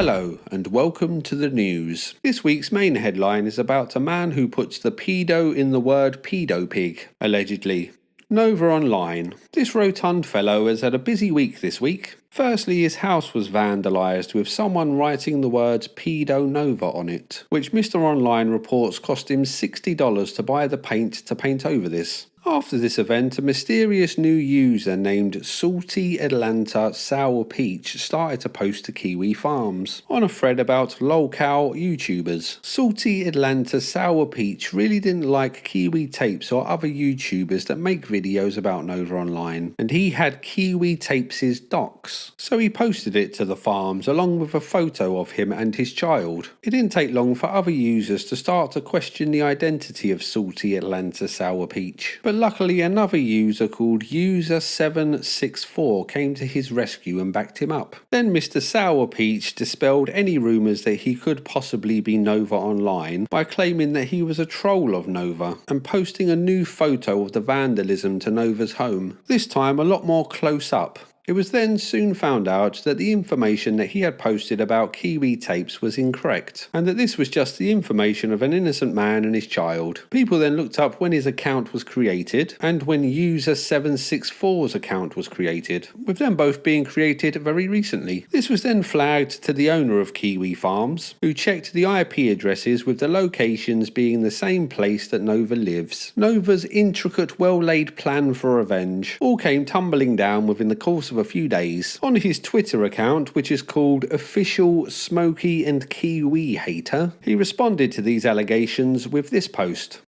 Hello and welcome to the news. This week's main headline is about a man who puts the pedo in the word pedo pig, allegedly. Nova Online. This rotund fellow has had a busy week this week. Firstly, his house was vandalised with someone writing the words pedo Nova on it, which Mr. Online reports cost him $60 to buy the paint to paint over this. After this event, a mysterious new user named Salty Atlanta Sour Peach started to post to Kiwi Farms on a thread about LOLCOW YouTubers. Salty Atlanta Sour Peach really didn't like Kiwi Tapes or other YouTubers that make videos about Nova Online, and he had Kiwi Tapes' docs, so he posted it to the farms along with a photo of him and his child. It didn't take long for other users to start to question the identity of Salty Atlanta Sour Peach. But luckily another user called User764 came to his rescue and backed him up. Then Mr. Sour Peach dispelled any rumours that he could possibly be Nova Online by claiming that he was a troll of Nova and posting a new photo of the vandalism to Nova's home, this time a lot more close up. It was then soon found out that the information that he had posted about Kiwi Tapes was incorrect, and that this was just the information of an innocent man and his child. People then looked up when his account was created, and when User764's account was created, with them both being created very recently. This was then flagged to the owner of Kiwi Farms, who checked the IP addresses with the locations being the same place that Nova lives. Nova's intricate, well-laid plan for revenge all came tumbling down within the course of a few days. On his Twitter account, which is called Official Smokey and Kiwi Hater, he responded to these allegations with this post.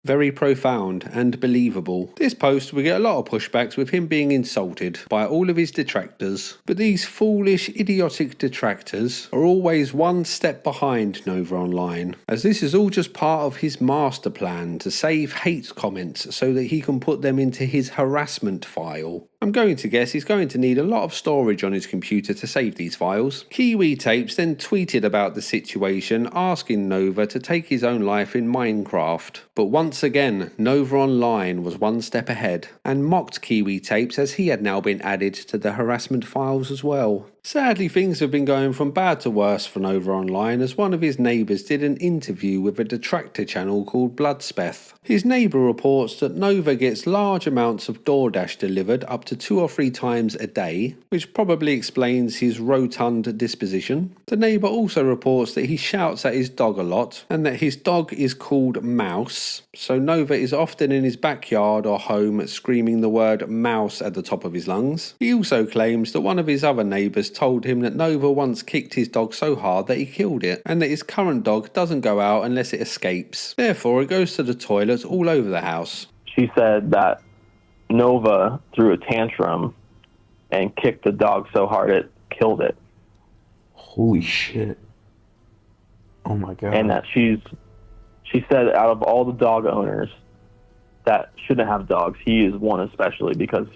Very profound and believable. This post will get a lot of pushbacks with him being insulted by all of his detractors, but these foolish, idiotic detractors are always one step behind Nova Online, as this is all just part of his master plan to save hate comments so that he can put them into his harassment file. I'm going to guess he's going to need a lot of storage on his computer to save these files. Kiwi Tapes then tweeted about the situation, asking Nova to take his own life in Minecraft. But once again, Nova Online was one step ahead, and mocked Kiwi Tapes as he had now been added to the harassment files as well. Sadly, things have been going from bad to worse for Nova Online, as one of his neighbours did an interview with a detractor channel called Bloodspeth. His neighbour reports that Nova gets large amounts of DoorDash delivered up to 2 or 3 times a day, which probably explains his rotund disposition. The neighbour also reports that he shouts at his dog a lot, and that his dog is called Mouse, so Nova is often in his backyard or home screaming the word mouse at the top of his lungs. He also claims that one of his other neighbours told him that Nova once kicked his dog so hard that he killed it, and that his current dog doesn't go out unless it escapes. Therefore, it goes to the toilets all over the house. She said that Nova threw a tantrum and kicked the dog so hard it killed it. Holy shit. Oh my god. And that she said out of all the dog owners that shouldn't have dogs, he is one especially, because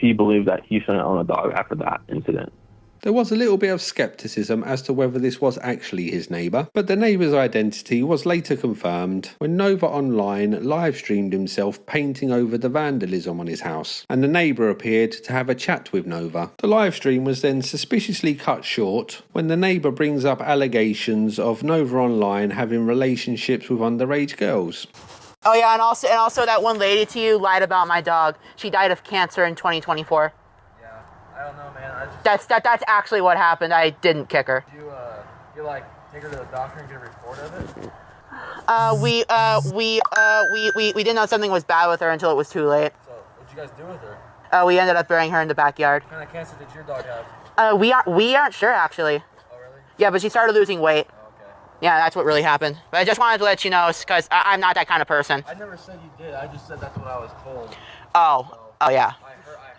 she believed that he shouldn't own a dog after that incident. There was a little bit of skepticism as to whether this was actually his neighbour, but the neighbour's identity was later confirmed when Nova Online live streamed himself painting over the vandalism on his house, and the neighbour appeared to have a chat with Nova. The live stream was then suspiciously cut short when the neighbour brings up allegations of Nova Online having relationships with underage girls. Oh yeah, and also that one lady to you lied about my dog. She died of cancer in 2024. I don't know, man. That's actually what happened. I didn't kick her. You like take her to the doctor and get a report of it? We didn't know something was bad with her until it was too late. So what'd you guys do with her? We ended up burying her in the backyard. What kind of cancer did your dog have? We aren't sure actually. Oh really? Yeah, but she started losing weight. Oh, okay. Yeah, that's what really happened. But I just wanted to let you know, because I'm not that kind of person. I never said you did. I just said that's what I was told. Oh. So Oh yeah. I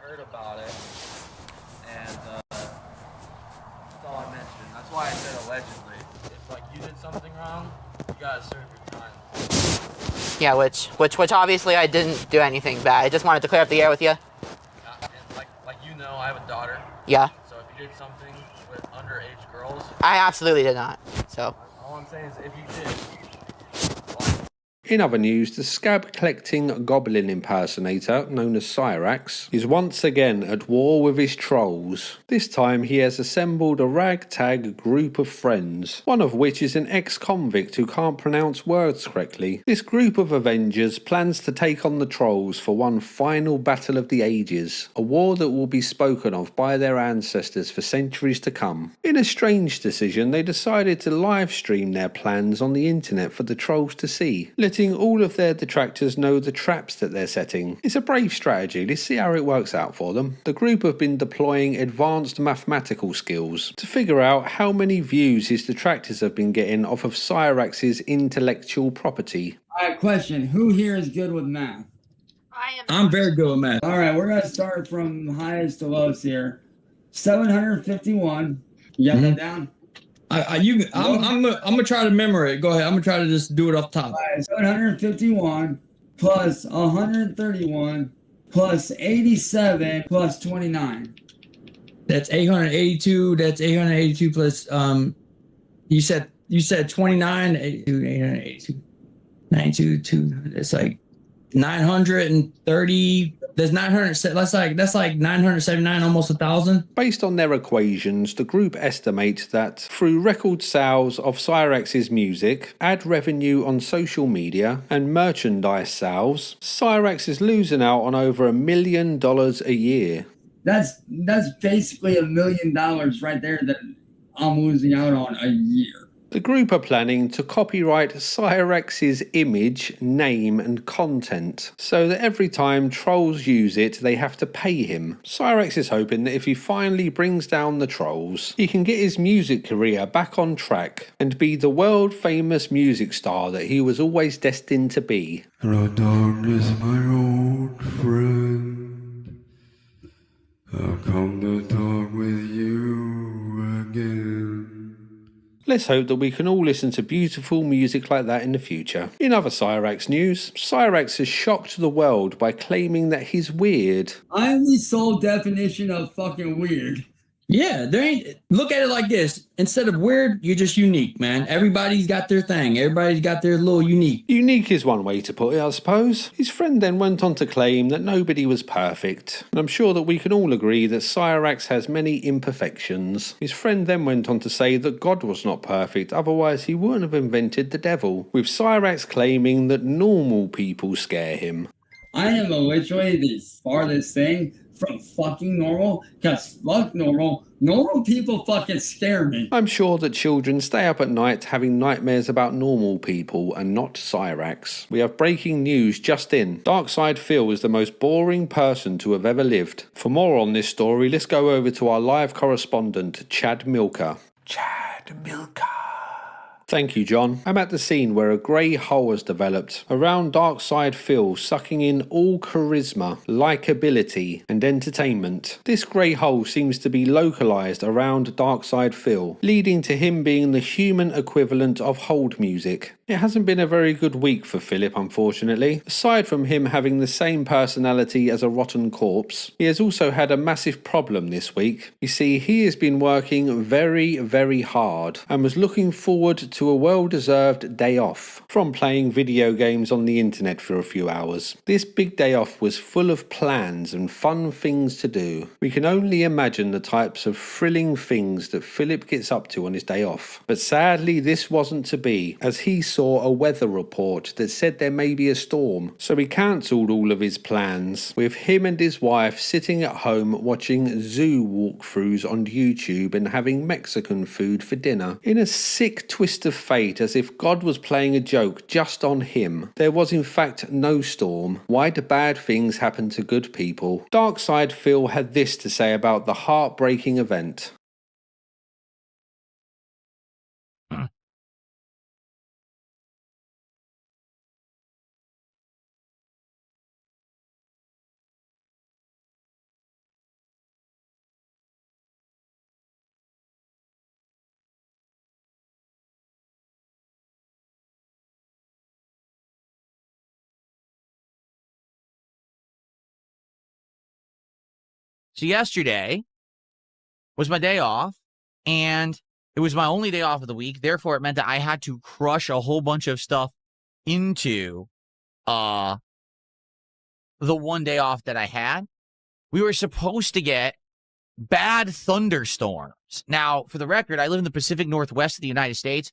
heard about it, and that's all I mentioned. That's why I said allegedly. If like you did something wrong, you gotta serve your time. Yeah, which obviously I didn't do anything bad. I just wanted to clear up the air with you. And like you know, I have a daughter. Yeah. So if you did something with underage girls, I absolutely did not. So. all I'm saying is if you did. In other news, the scab-collecting goblin impersonator, known as Cyraxx, is once again at war with his trolls. This time he has assembled a ragtag group of friends, one of which is an ex-convict who can't pronounce words correctly. This group of Avengers plans to take on the trolls for one final battle of the ages, a war that will be spoken of by their ancestors for centuries to come. In a strange decision, they decided to live stream their plans on the internet for the trolls to see, letting all of their detractors know the traps that they're setting. It's a brave strategy, let's see how it works out for them. The group have been deploying advanced mathematical skills to figure out how many views his detractors have been getting off of Cyraxx's intellectual property. Alright, question. Who here is good with math? I'm very good with math. Alright, we're gonna start from highest to lowest here. 751. You got that down? I'm gonna try to remember it. Go ahead. I'm gonna try to just do it off top. Alright, 751 plus 131 plus 87 plus 29. That's 882. That's 882 plus you said 29, 882, 92, 2. That's like 930. There's 900. That's like 979, almost 1,000. Based on their equations, the group estimate that through record sales of Cyraxx's music, ad revenue on social media, and merchandise sales, Cyraxx is losing out on over $1 million a year. That's basically $1 million right there that I'm losing out on a year. The group are planning to copyright Cyraxx's image, name and content, so that every time trolls use it they have to pay him. Cyraxx is hoping that if he finally brings down the trolls, he can get his music career back on track and be the world famous music star that he was always destined to be. Hello darkness, my old friend, I'll come to talk with you again. Let's hope that we can all listen to beautiful music like that in the future. In other Cyraxx news, Cyraxx has shocked the world by claiming that he's weird. I am the sole definition of fucking weird. Yeah, there ain't. Look at it like this. Instead of weird, you're just unique, man. Everybody's got their thing. Everybody's got their little unique. Unique is one way to put it, I suppose. His friend then went on to claim that nobody was perfect, and I'm sure that we can all agree that Cyraxx has many imperfections. His friend then went on to say that God was not perfect, otherwise he wouldn't have invented the devil, with Cyraxx claiming that normal people scare him. I am literally the farthest thing from fucking normal, because fuck normal. Normal people fucking scare me. I'm sure that children stay up at night having nightmares about normal people and not Cyraxx. We have breaking news just in. Darkside Phil is the most boring person to have ever lived. For more on this story, let's go over to our live correspondent, Chad Milker. Chad Milker. Thank you, John. I'm at the scene where a grey hole has developed around Darkside Phil, sucking in all charisma, likability and entertainment. This grey hole seems to be localised around Darkside Phil, leading to him being the human equivalent of hold music. It hasn't been a very good week for Philip, unfortunately. Aside from him having the same personality as a rotten corpse, he has also had a massive problem this week. You see, he has been working very, very hard and was looking forward to a well-deserved day off from playing video games on the internet for a few hours. This big day off was full of plans and fun things to do. We can only imagine the types of thrilling things that Philip gets up to on his day off. But sadly, this wasn't to be, as he saw a weather report that said there may be a storm, so he cancelled all of his plans, with him and his wife sitting at home watching zoo walkthroughs on YouTube and having Mexican food for dinner. In a sick twist of fate, as if God was playing a joke just on him, there was in fact no storm. Why do bad things happen to good people? Darkside Phil had this to say about the heartbreaking event. So yesterday was my day off, and it was my only day off of the week. Therefore, it meant that I had to crush a whole bunch of stuff into the 1 day off that I had, we were supposed to get bad thunderstorms. Now, for the record, I live in the Pacific Northwest of the United States.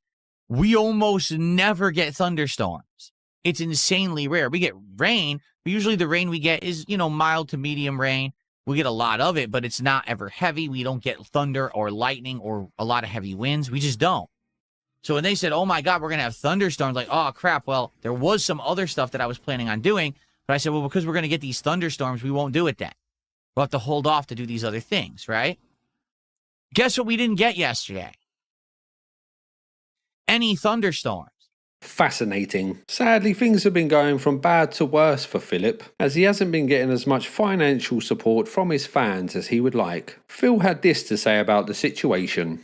We almost never get thunderstorms. It's insanely rare. We get rain, but usually the rain we get is, mild to medium rain. We get a lot of it, but it's not ever heavy. We don't get thunder or lightning or a lot of heavy winds. We just don't. So when they said, oh my God, we're going to have thunderstorms, like, oh crap, well, there was some other stuff that I was planning on doing, but I said, well, because we're going to get these thunderstorms, we won't do it then. We'll have to hold off to do these other things, right? Guess what we didn't get yesterday? Any thunderstorms. Fascinating. Sadly, things have been going from bad to worse for Philip, as he hasn't been getting as much financial support from his fans as he would like. Phil had this to say about the situation.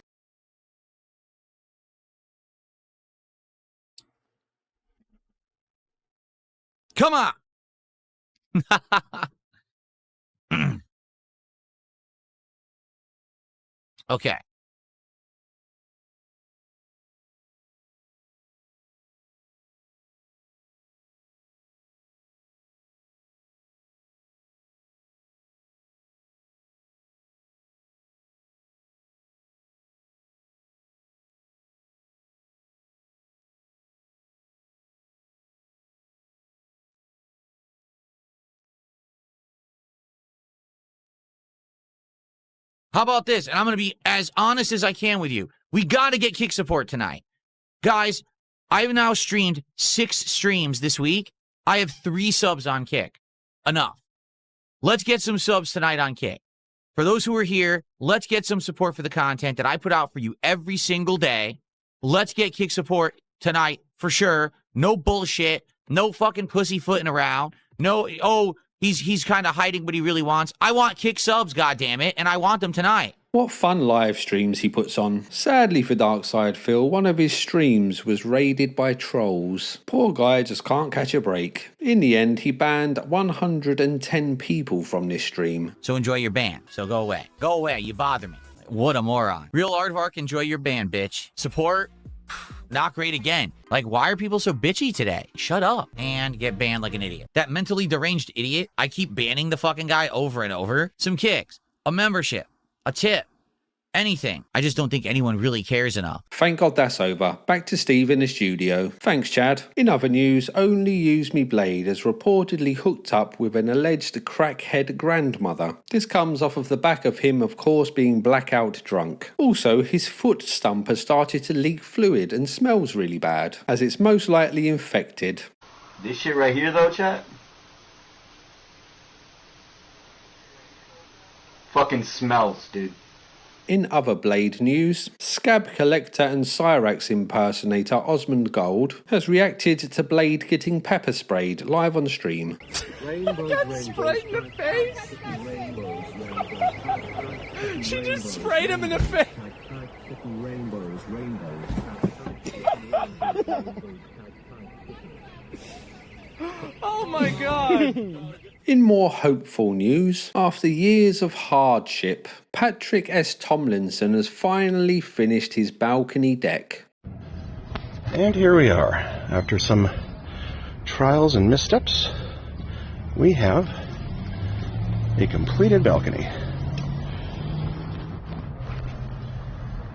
Come on. Okay. How about this? And I'm going to be as honest as I can with you. We got to get kick support tonight. Guys, I've now streamed 6 streams this week. I have 3 subs on Kick. Enough. Let's get some subs tonight on Kick. For those who are here, let's get some support for the content that I put out for you every single day. Let's get kick support tonight for sure. No bullshit. No fucking pussyfooting around. No, oh, he's kind of hiding what he really wants. I want kick subs, goddammit, and I want them tonight. What fun live streams he puts on. Sadly for Darkside Phil, one of his streams was raided by trolls. Poor guy just can't catch a break. In the end, he banned 110 people from this stream. So enjoy your ban. So go away. Go away. You bother me. What a moron. Real aardvark, enjoy your ban, bitch. Support, not great again. Like, why are people so bitchy today? Shut up and get banned like an idiot. That mentally deranged idiot, I keep banning the fucking guy over and over. Some kicks, a membership, a tip, anything. I just don't think anyone really cares enough. Thank God that's over. Back to Steve in the studio. Thanks, Chad. In other news, onlyusemeblade has reportedly hooked up with an alleged crackhead grandmother. This comes off of the back of him, of course, being blackout drunk. Also, his foot stump has started to leak fluid and smells really bad, as it's most likely infected. This shit right here though, chat, fucking smells, dude. In other Blade news, Scab Collector and Cyraxx impersonator Osmond Gold has reacted to Blade getting pepper sprayed live on stream. Got sprayed in the face? She just sprayed him in the face. Oh my God. In more hopeful news, after years of hardship, Patrick S. Tomlinson has finally finished his balcony deck. And here we are. After some trials and missteps, we have a completed balcony.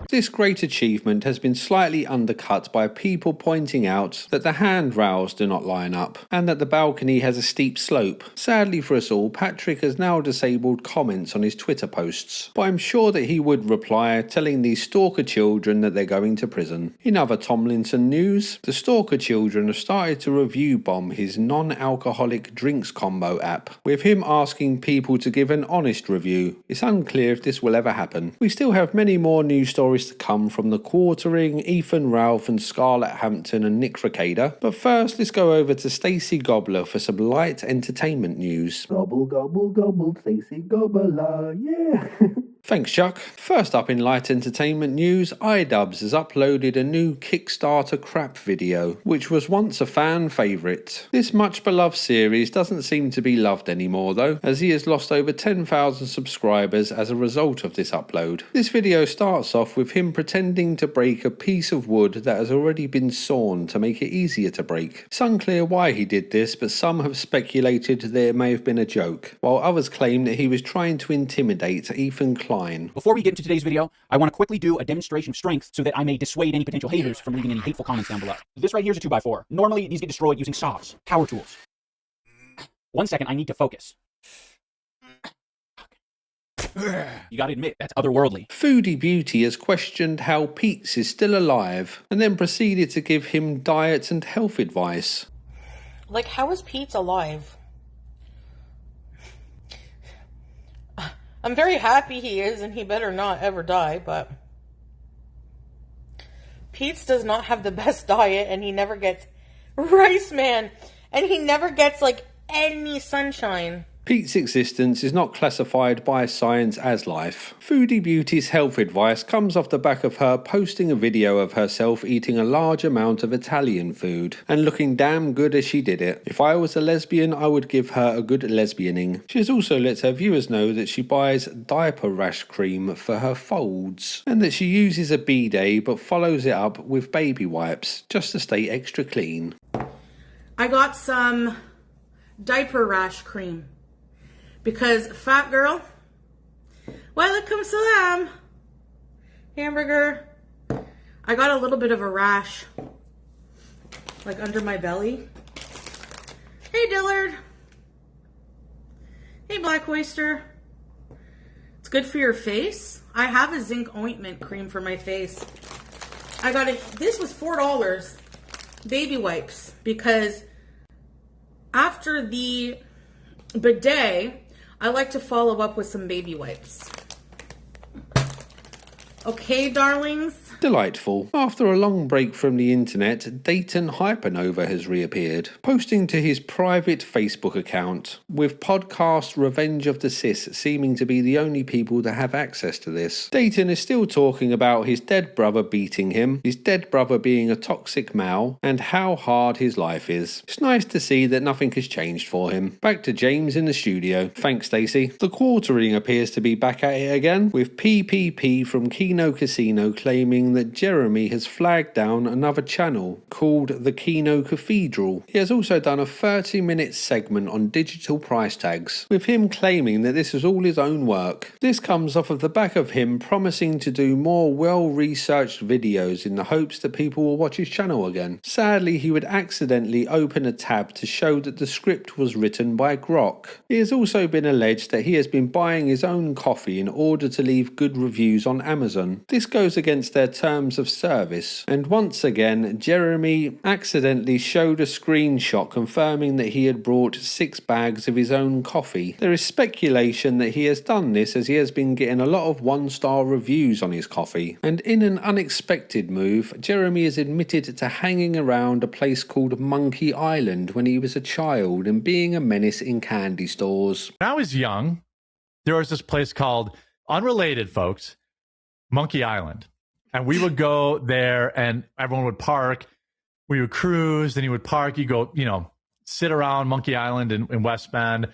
This great achievement has been slightly undercut by people pointing out that the handrails do not line up and that the balcony has a steep slope. Sadly for us all, Patrick has now disabled comments on his Twitter posts, but I'm sure that he would reply telling these stalker children that they're going to prison. In other Tomlinson news, the stalker children have started to review bomb his non-alcoholic drinks combo app, with him asking people to give an honest review. It's unclear if this will ever happen. We still have many more news stories to come from the Quartering, Ethan Ralph and Scarlett Hampton and Nick Recader, but first let's go over to Stacey Gobbler for some light entertainment news. Gobble gobble gobble Stacey Gobbler, yeah. Thanks, Chuck. First up in light entertainment news, iDubbbz has uploaded a new Kickstarter crap video, which was once a fan favourite. This much beloved series doesn't seem to be loved anymore though, as he has lost over 10,000 subscribers as a result of this upload. This video starts off with him pretending to break a piece of wood that has already been sawn to make it easier to break. It's unclear why he did this, but some have speculated that it may have been a joke, while others claim that he was trying to intimidate Ethan Klein. Before we get into today's video, I want to quickly do a demonstration of strength so that I may dissuade any potential haters from leaving any hateful comments down below. This right here is a 2x4. Normally, these get destroyed using saws, power tools. 1 second, I need to focus. You gotta admit, that's otherworldly. Foodie Beauty has questioned how Pete's is still alive, and then proceeded to give him diet and health advice. Like, how is Pete's alive? I'm very happy he is, and he better not ever die, but Pete's does not have the best diet, and he never gets rice, man, and he never gets, like, any sunshine. Pete's existence is not classified by science as life. Foodie Beauty's health advice comes off the back of her posting a video of herself eating a large amount of Italian food, and looking damn good as she did it. If I was a lesbian, I would give her a good lesbianing. She has also let her viewers know that she buys diaper rash cream for her folds, and that she uses a bidet but follows it up with baby wipes, just to stay extra clean. I got some diaper rash cream. Because fat girl, welcome salam, hamburger. I got a little bit of a rash, like under my belly. Hey Dillard. Hey Black Oyster. It's good for your face. I have a zinc ointment cream for my face. I got it, this was $4, baby wipes, because after the bidet, I like to follow up with some baby wipes. Okay, darlings? Delightful. After a long break from the internet, Dayton Hypernova has reappeared, posting to his private Facebook account, with podcast Revenge of the Cis seeming to be the only people that have access to this. Dayton is still talking about his dead brother beating him, his dead brother being a toxic Mao, and how hard his life is. It's nice to see that nothing has changed for him. Back to James in the studio. Thanks, Stacey. The quartering appears to be back at it again, with PPP from Kino Casino claiming that Jeremy has flagged down another channel called the Kino Cathedral. He has also done a 30-minute segment on digital price tags, with him claiming that this is all his own work. This comes off of the back of him promising to do more well-researched videos in the hopes that people will watch his channel again. Sadly, he would accidentally open a tab to show that the script was written by Grok. It has also been alleged that he has been buying his own coffee in order to leave good reviews on Amazon. This goes against their terms of service, and once again Jeremy accidentally showed a screenshot confirming that he had brought 6 bags of his own coffee. There is speculation that he has done this as he has been getting a lot of 1-star reviews on his coffee, and in an unexpected move, Jeremy has admitted to hanging around a place called Monkey Island when he was a child and being a menace in candy stores. When I was young, there was this place called, unrelated folks, Monkey Island. And we would go there and everyone would park. We would cruise, then you would park. You go, sit around Monkey Island in West Bend.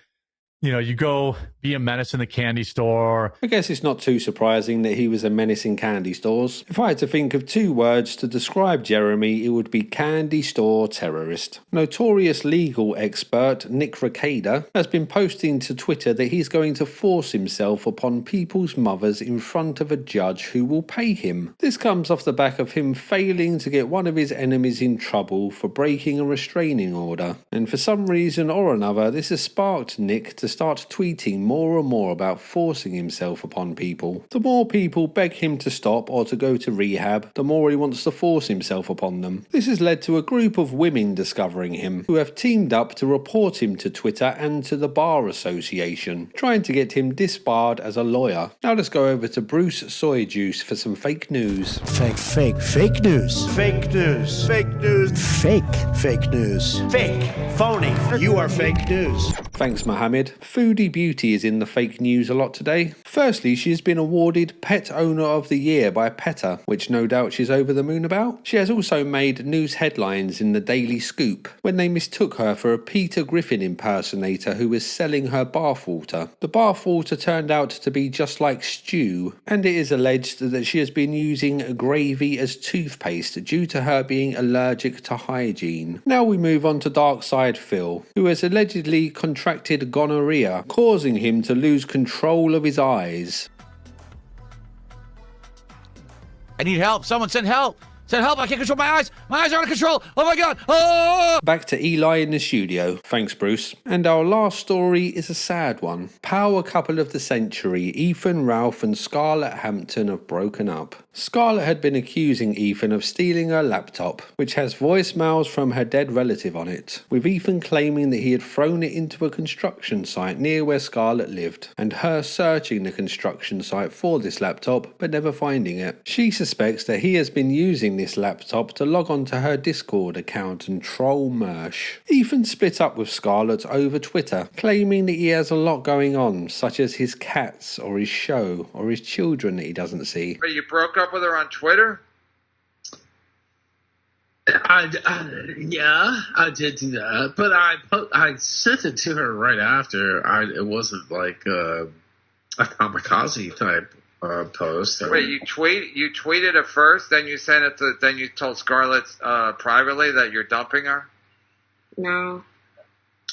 You go be a menace in the candy store. I guess it's not too surprising that he was a menace in candy stores. If I had to think of 2 words to describe Jeremy, it would be candy store terrorist. Notorious legal expert Nick Recader has been posting to Twitter that he's going to force himself upon people's mothers in front of a judge who will pay him. This comes off the back of him failing to get one of his enemies in trouble for breaking a restraining order. And for some reason or another, this has sparked Nick to start tweeting more and more about forcing himself upon people. The more people beg him to stop or to go to rehab, the more he wants to force himself upon them. This has led to a group of women discovering him, who have teamed up to report him to Twitter and to the Bar Association, trying to get him disbarred as a lawyer. Now let's go over to Bruce Soy Juice for some fake news. Fake news. Fake news. Fake news. Fake. Phony. You are fake news. Thanks, Mohammed. Foodie Beauty is in the fake news a lot today. Firstly, she has been awarded Pet Owner of the Year by PETA, which no doubt she's over the moon about. She has also made news headlines in the Daily Scoop when they mistook her for a Peter Griffin impersonator who was selling her bathwater. The bathwater turned out to be just like stew, and it is alleged that she has been using gravy as toothpaste due to her being allergic to hygiene. Now we move on to Dark Side Phil, who has allegedly contracted gonorrhea, causing him to lose control of his eyes. I need help. Someone send help. Send help. I can't control my eyes. My eyes are out of control. Oh my God. Oh! Back to Eli in the studio. Thanks, Bruce. And our last story is a sad one. Power couple of the century, Ethan Ralph and Scarlett Hampton, have broken up. Scarlett had been accusing Ethan of stealing her laptop, which has voicemails from her dead relative on it, with Ethan claiming that he had thrown it into a construction site near where Scarlett lived, and her searching the construction site for this laptop but never finding it. She suspects that he has been using this laptop to log on to her Discord account and troll Mersh. Ethan split up with Scarlett over Twitter, claiming that he has a lot going on, such as his cats or his show or his children that he doesn't see. But you broke up with her on Twitter? Yeah, I did do that, but I sent it to her right after. It wasn't like a kamikaze type post. Wait, you tweeted it first, then you sent it to, then you told Scarlett privately that you're dumping her? No.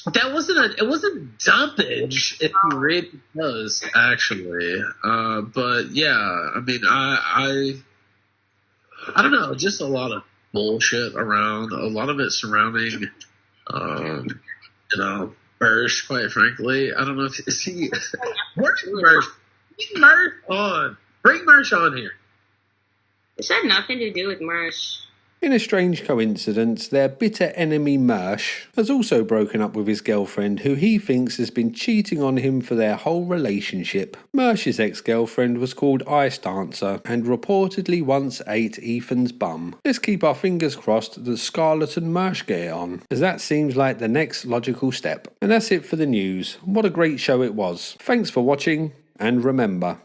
That wasn't it wasn't dumpage if you read the post, actually. But yeah, I mean, I don't know, just a lot of bullshit around. A lot of it surrounding, Mersh, quite frankly. I don't know if is he. Where's Mersh? Bring Mersh on. Bring Mersh on here. This had nothing to do with Mersh. In a strange coincidence, their bitter enemy Mersh has also broken up with his girlfriend, who he thinks has been cheating on him for their whole relationship. Mersh's ex-girlfriend was called Ice Dancer and reportedly once ate Ethan's bum. Let's keep our fingers crossed that Scarlett and Mersh get it on, as that seems like the next logical step. And that's it for the news. What a great show it was. Thanks for watching, and remember,